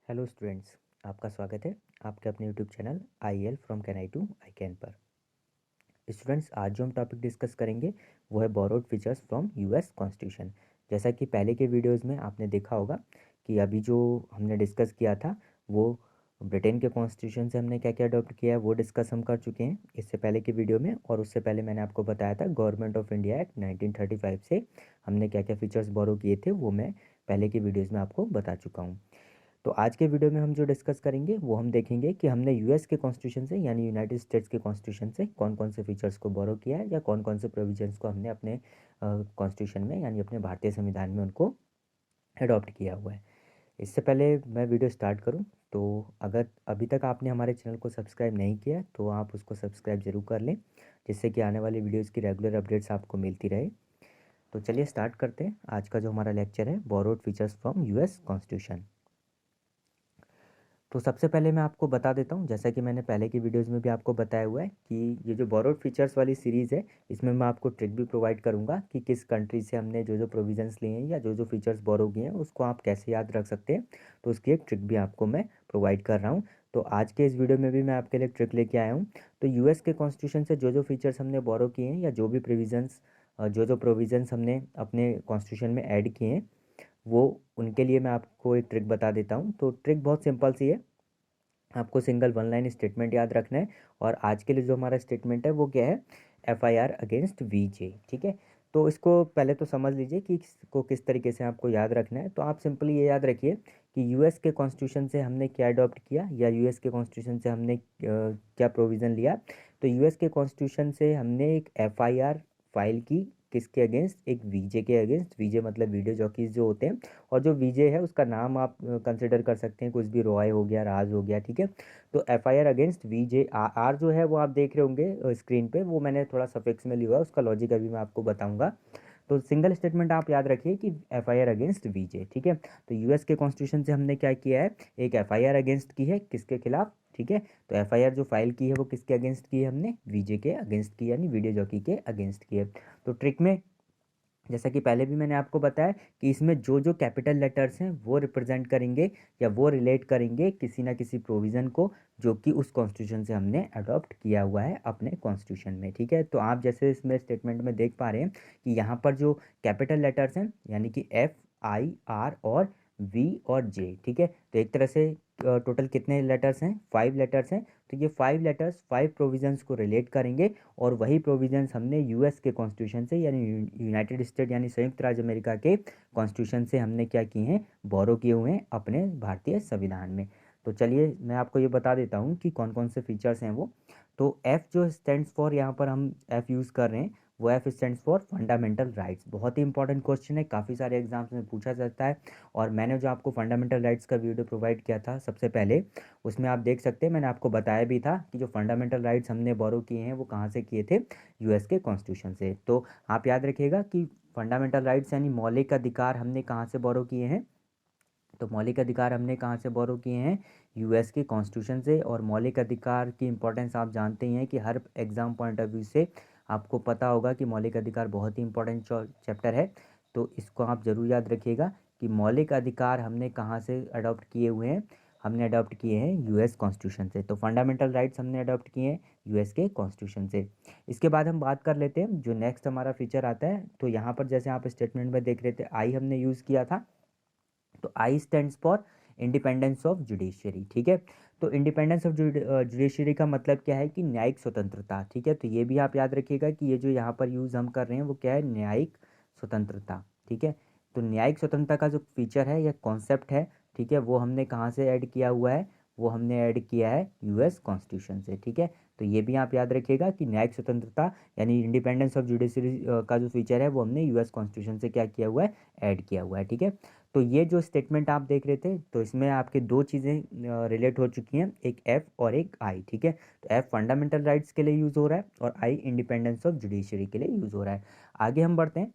Hello students, आपका स्वागत है आपके अपने यूट्यूब चैनल आई एल फ्रॉम कैन आई टू आई कैन पर। स्टूडेंट्स, आज जो हम टॉपिक डिस्कस करेंगे वो है borrowed features from US constitution. जैसा कि पहले के वीडियोस में आपने देखा होगा कि अभी जो हमने डिस्कस किया था वो ब्रिटेन के कॉन्स्टिट्यूशन से हमने क्या क्या अडॉप्ट किया है वो डिस्कस हम कर चुके हैं इससे पहले के वीडियो में। और उससे पहले मैंने आपको बताया था गवर्नमेंट ऑफ इंडिया एक्ट 1935 से हमने क्या क्या फीचर्स बोरो किए थे, वो मैं पहले के वीडियोज़ में आपको बता चुका हूँ। तो आज के वीडियो में हम जो डिस्कस करेंगे वो हम देखेंगे कि हमने यूएस के कॉन्स्टिट्यूशन से यानी यूनाइटेड स्टेट्स के कॉन्स्टिट्यूशन से कौन कौन से फीचर्स को बोरो किया है या कौन कौन से प्रोविजंस को हमने अपने कॉन्स्टिट्यूशन में यानी अपने भारतीय संविधान में उनको अडॉप्ट किया हुआ है। इससे पहले मैं वीडियो स्टार्ट करूं तो अगर अभी तक आपने हमारे चैनल को सब्सक्राइब नहीं किया तो आप उसको सब्सक्राइब ज़रूर कर लें, जिससे कि आने वाली वीडियोज़ की रेगुलर अपडेट्स आपको मिलती रहे। तो चलिए स्टार्ट करते हैं आज का जो हमारा लेक्चर है, borrowed features from US constitution. तो सबसे पहले मैं आपको बता देता हूँ, जैसा कि मैंने पहले की वीडियोज़ में भी आपको बताया हुआ है कि ये जो बोरोड फीचर्स वाली सीरीज़ है इसमें मैं आपको ट्रिक भी प्रोवाइड करूँगा कि किस कंट्री से हमने जो जो प्रोविजंस लिए हैं या जो जो फीचर्स बोरो किए हैं उसको आप कैसे याद रख सकते हैं। तो उसकी एक ट्रिक भी आपको मैं प्रोवाइड कर रहा हूँ। तो आज के इस वीडियो में भी मैं आपके लिए ट्रिक लेके आया हूँ। तो यूएस के कॉन्स्टिट्यूशन से जो जो फीचर्स हमने बोरो किए हैं या जो भी प्रोविजंस हमने अपने कॉन्स्टिट्यूशन में ऐड किए हैं वो उनके लिए मैं आपको एक ट्रिक बता देता हूँ। तो ट्रिक बहुत सिंपल सी है, आपको सिंगल वन लाइन स्टेटमेंट याद रखना है। और आज के लिए जो हमारा स्टेटमेंट है वो क्या है, एफआईआर अगेंस्ट वीजे। ठीक है, तो इसको पहले तो समझ लीजिए कि इसको किस तरीके से आपको याद रखना है। तो आप सिंपली ये याद रखिए कि यूएस के कॉन्स्टिट्यूशन से हमने क्या अडॉप्ट किया या यूएस के कॉन्स्टिट्यूशन से हमने क्या प्रोविज़न लिया। तो यूएस के कॉन्स्टिट्यूशन से हमने एक एफआईआर फाइल की, किसके अगेंस्ट, एक वीजे के अगेंस्ट। वीजे मतलब वीडियो जॉकीज जो होते हैं, और जो वीजे है उसका नाम आप कंसिडर कर सकते हैं, कुछ भी रॉय हो गया, राज हो गया। ठीक है, तो एफआईआर अगेंस्ट वीजे आर जो है वो आप देख रहे होंगे स्क्रीन पे, वो मैंने थोड़ा सफिक्स में लिया हुआ है, उसका लॉजिक अभी मैं आपको बताऊंगा। तो सिंगल स्टेटमेंट आप याद रखिए कि एफआईआर अगेंस्ट वीजे। ठीक है, तो यूएस के कॉन्स्टिट्यूशन से हमने क्या किया है, एक एफआईआर अगेंस्ट की है, किसके खिलाफ। ठीक है, तो एफआईआर जो फाइल की है वो किसके अगेंस्ट की है, हमने वीजे के अगेंस्ट की यानी वीडियो जॉकी के अगेंस्ट की है। तो ट्रिक में जैसा कि पहले भी मैंने आपको बताया कि इसमें जो जो कैपिटल लेटर्स हैं वो रिप्रेजेंट करेंगे या वो रिलेट करेंगे किसी ना किसी प्रोविज़न को जो कि उस कॉन्स्टिट्यूशन से हमने अडॉप्ट किया हुआ है अपने कॉन्स्टिट्यूशन में। ठीक है, तो आप जैसे इसमें स्टेटमेंट में देख पा रहे हैं कि यहाँ पर जो कैपिटल लेटर्स हैं यानी कि एफ, आई, आर और वी और जे। ठीक है, तो एक तरह से टोटल कितने लेटर्स हैं, 5 लेटर्स हैं। तो ये 5 लेटर्स 5 प्रोविजंस को रिलेट करेंगे और वही प्रोविजंस हमने यूएस के कॉन्स्टिट्यूशन से यानी यूनाइटेड स्टेट यानी संयुक्त राज्य अमेरिका के कॉन्स्टिट्यूशन से हमने क्या किए हैं, बोरो किए हुए हैं अपने भारतीय संविधान में। तो चलिए मैं आपको ये बता देता हूँ कि कौन कौन से फीचर्स हैं वो। तो एफ़ जो स्टैंड्स फॉर, यहाँ पर हम एफ़ यूज़ कर रहे हैं, वो F stands for fundamental rights. बहुत ही इंपॉर्टेंट क्वेश्चन है, काफ़ी सारे एग्जाम्स में पूछा जाता है। और मैंने जो आपको फंडामेंटल राइट्स का वीडियो प्रोवाइड किया था सबसे पहले, उसमें आप देख सकते हैं मैंने आपको बताया भी था कि जो फंडामेंटल राइट्स हमने बोरो किए हैं वो कहाँ से किए थे, यूएस के कॉन्स्टिट्यूशन से। तो आप याद रखिएगा कि फंडामेंटल राइट्स यानी मौलिक अधिकार हमने कहाँ से बोरो किए हैं। तो मौलिक अधिकार हमने कहाँ से बोरो किए हैं, यूएस के कॉन्स्टिट्यूशन से। और मौलिक अधिकार की इंपॉर्टेंस आप जानते ही हैं कि हर एग्जाम पॉइंट ऑफ व्यू से आपको पता होगा कि मौलिक अधिकार बहुत ही इंपॉर्टेंट चैप्टर है। तो इसको आप ज़रूर याद रखिएगा कि मौलिक अधिकार हमने कहाँ से अडॉप्ट किए हुए हैं, हमने अडॉप्ट किए हैं यूएस कॉन्स्टिट्यूशन से। तो फंडामेंटल राइट्स हमने अडॉप्ट किए हैं यूएस के कॉन्स्टिट्यूशन से। इसके बाद हम बात कर लेते हैं जो नेक्स्ट हमारा फीचर आता है। तो यहाँ पर जैसे आप स्टेटमेंट में देख रहे थे, आई हमने यूज़ किया था। तो आई stands for independence of judiciary. ठीक है, तो इंडिपेंडेंस ऑफ जुडिशियरी का मतलब क्या है कि न्यायिक स्वतंत्रता। ठीक है, तो ये भी आप याद रखिएगा कि ये जो यहाँ पर यूज़ हम कर रहे हैं वो क्या है, न्यायिक स्वतंत्रता। ठीक है, तो न्यायिक स्वतंत्रता का जो फीचर है या कॉन्सेप्ट है, ठीक है, वो हमने कहाँ से ऐड किया हुआ है, वो हमने ऐड किया है यूएस कॉन्स्टिट्यूशन से। ठीक है, तो ये भी आप याद रखिएगा कि न्यायिक स्वतंत्रता यानी इंडिपेंडेंस ऑफ जुडिशरी का जो फीचर है वो हमने यूएस कॉन्स्टिट्यूशन से क्या किया हुआ है, ऐड किया हुआ है। ठीक है, तो ये जो स्टेटमेंट आप देख रहे थे तो इसमें आपके दो चीज़ें रिलेट हो चुकी हैं, एक एफ और एक आई। ठीक है, तो एफ फंडामेंटल राइट्स के लिए यूज़ हो रहा है और आई इंडिपेंडेंस ऑफ जुडिशरी के लिए यूज़ हो रहा है। आगे हम बढ़ते हैं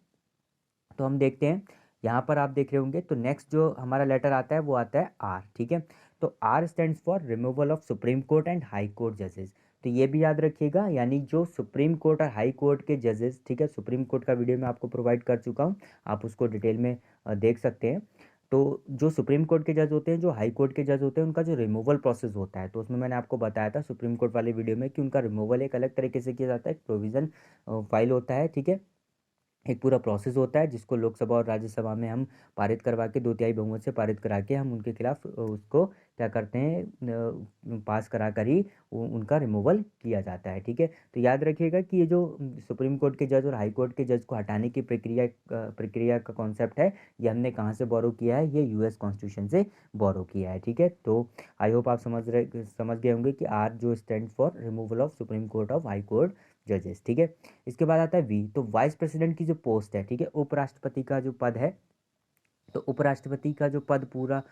तो हम देखते हैं, यहाँ पर आप देख रहे होंगे तो नेक्स्ट जो हमारा लेटर आता है वो आता है आर। ठीक है, तो R stands for removal of supreme court and high court जजेस। तो ये भी याद रखिएगा यानी जो सुप्रीम कोर्ट और हाई कोर्ट के जजेस। ठीक है, सुप्रीम कोर्ट का वीडियो मैं आपको प्रोवाइड कर चुका हूँ, आप उसको डिटेल में देख सकते हैं। तो जो सुप्रीम कोर्ट के जज होते हैं, जो हाई कोर्ट के जज होते हैं, उनका जो रिमूवल प्रोसेस होता है, तो उसमें मैंने आपको बताया था सुप्रीम कोर्ट वाले वीडियो में कि उनका रिमूवल एक अलग तरीके से किया जाता है, एक प्रोविज़न फाइल होता है, ठीक है। एक पूरा प्रोसेस होता है जिसको लोकसभा और राज्यसभा में हम पारित करवा के 2/3 बहुमत से पारित करा के हम उनके खिलाफ उसको क्या करते हैं, पास करा कर ही उनका रिमूवल किया जाता है, ठीक है। तो याद रखिएगा कि ये जो सुप्रीम कोर्ट के जज और हाई कोर्ट के जज को हटाने की प्रक्रिया का कॉन्सेप्ट है, ये हमने कहाँ से बोरो किया है, ये यूएस कॉन्स्टिट्यूशन से बोरो किया है, ठीक है। तो आई होप आप समझ गए होंगे कि आर जो stand for removal of supreme court of high court जजेस, ठीक है। इसके बाद आता है वी, तो वाइस प्रेसिडेंट की जो पोस्ट है, ठीक है, उपराष्ट्रपति का जो पद है, तो उपराष्ट्रपति का जो पद पूरा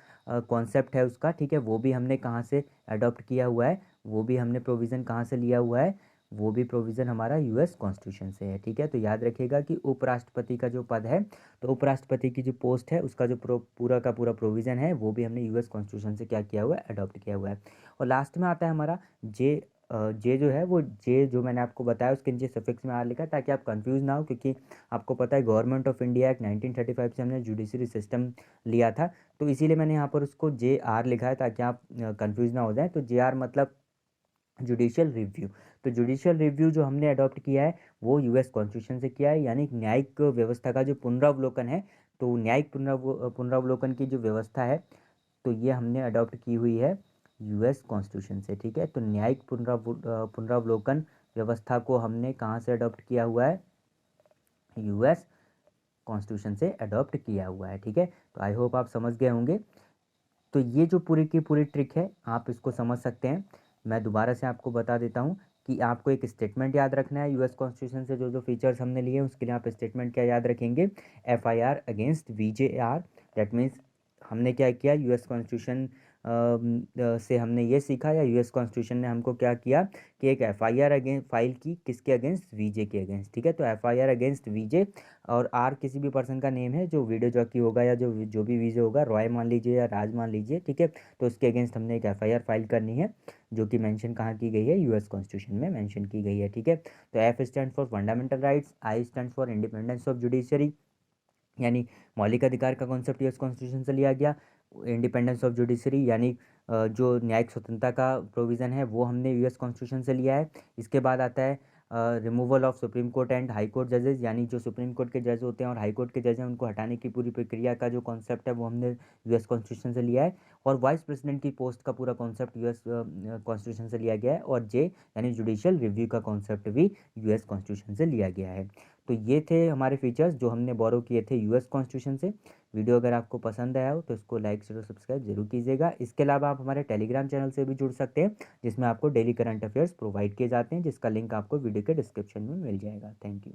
कॉन्सेप्ट है उसका, ठीक है, वो भी हमने कहाँ से अडॉप्ट किया हुआ है, वो भी हमने प्रोविज़न कहाँ से लिया हुआ है, वो भी प्रोविज़न हमारा यूएस कॉन्स्टिट्यूशन से है, ठीक है। तो याद रखिएगा कि उपराष्ट्रपति का जो पद है, तो उपराष्ट्रपति की जो पोस्ट है उसका जो पूरा का पूरा प्रोविज़न है वो भी हमने यूएस कॉन्स्टिट्यूशन से क्या किया हुआ है, अडॉप्ट किया हुआ है। और लास्ट में आता है हमारा जे, जे जो है वो जे जो मैंने आपको बताया उसके नीचे सफिक्स में आर लिखा है ताकि आप कंफ्यूज ना हो, क्योंकि आपको पता है गवर्नमेंट ऑफ इंडिया एक्ट 1935 से हमने जुडिशरी सिस्टम लिया था, तो इसीलिए मैंने यहाँ पर उसको जे आर लिखा है ताकि आप कंफ्यूज ना हो जाए। तो जे आर मतलब जुडिशियल रिव्यू। तो जुडिशियल रिव्यू जो हमने अडॉप्ट किया है वो यूएस कॉन्स्टिट्यूशन से किया है, यानी न्यायिक व्यवस्था का जो पुनरावलोकन है, तो न्यायिक पुनरावलोकन की जो व्यवस्था है, तो ये हमने अडॉप्ट की हुई है यूएस कॉन्स्टिट्यूशन से, ठीक है। तो न्यायिक पुनरावलोकन व्यवस्था को हमने कहाँ से अडॉप्ट किया हुआ है, यूएस कॉन्स्टिट्यूशन से अडॉप्ट किया हुआ है, ठीक है। तो आई होप आप समझ गए होंगे। तो ये जो पूरी की पूरी ट्रिक है आप इसको समझ सकते हैं। मैं दोबारा से आपको बता देता हूँ कि आपको एक स्टेटमेंट याद रखना है, यूएस कॉन्स्टिट्यूशन से जो जो फीचर्स हमने लिए हैं उसके लिए आप स्टेटमेंट क्या याद रखेंगे, एफआईआर अगेंस्ट वीजेआर। दैट मीन्स हमने क्या किया, यूएस कॉन्स्टिट्यूशन से हमने ये सीखा, या यूएस कॉन्स्टिट्यूशन ने हमको क्या किया कि एक एफआईआर अगेंस्ट फाइल की, किसके अगेंस्ट, वीजे के अगेंस्ट, ठीक है। तो एफआईआर अगेंस्ट वीजे, और आर किसी भी पर्सन का नेम है जो वीडियो जॉकी होगा या जो भी वीजे होगा, रॉय मान लीजिए या राज मान लीजिए, ठीक है। तो उसके अगेंस्ट हमने एक एफआईआर फाइल करनी है जो कि मेंशन कहाँ की गई है, यूएस कॉन्स्टिट्यूशन में मेंशन की गई है, ठीक है। तो F stand for fundamental rights, I stand for independence of judiciary, यानी मौलिक अधिकार का कॉन्सेप्ट यूएस कॉन्स्टिट्यूशन से लिया गया। इंडिपेंडेंस ऑफ जुडिशरी यानी जो न्यायिक स्वतंत्रता का प्रोविज़न है वो हमने यूएस कॉन्स्टिट्यूशन से लिया है। इसके बाद आता है removal of supreme court and high court जजेस, यानी जो सुप्रीम कोर्ट के जज होते हैं और हाई कोर्ट के जज हैं उनको हटाने की पूरी प्रक्रिया का जो कॉन्सेप्ट है वो हमने यूएस कॉन्स्टिट्यूशन से लिया है। और वाइस प्रेसिडेंट की पोस्ट का पूरा कॉन्सेप्ट यूएस कॉन्स्टिट्यूशन से लिया गया है। और जे यानी जुडिशियल रिव्यू का कॉन्सेप्ट भी यूएस कॉन्स्टिट्यूशन से लिया गया है। तो ये थे हमारे फीचर्स जो हमने बोरो किए थे यूएस कॉन्स्टिट्यूशन से। वीडियो अगर आपको पसंद आया हो तो इसको लाइक शेयर और सब्सक्राइब जरूर कीजिएगा। इसके अलावा आप हमारे टेलीग्राम चैनल से भी जुड़ सकते हैं जिसमें आपको डेली करंट अफेयर्स प्रोवाइड किए जाते हैं, जिसका लिंक आपको वीडियो के डिस्क्रिप्शन में मिल जाएगा। Thank you.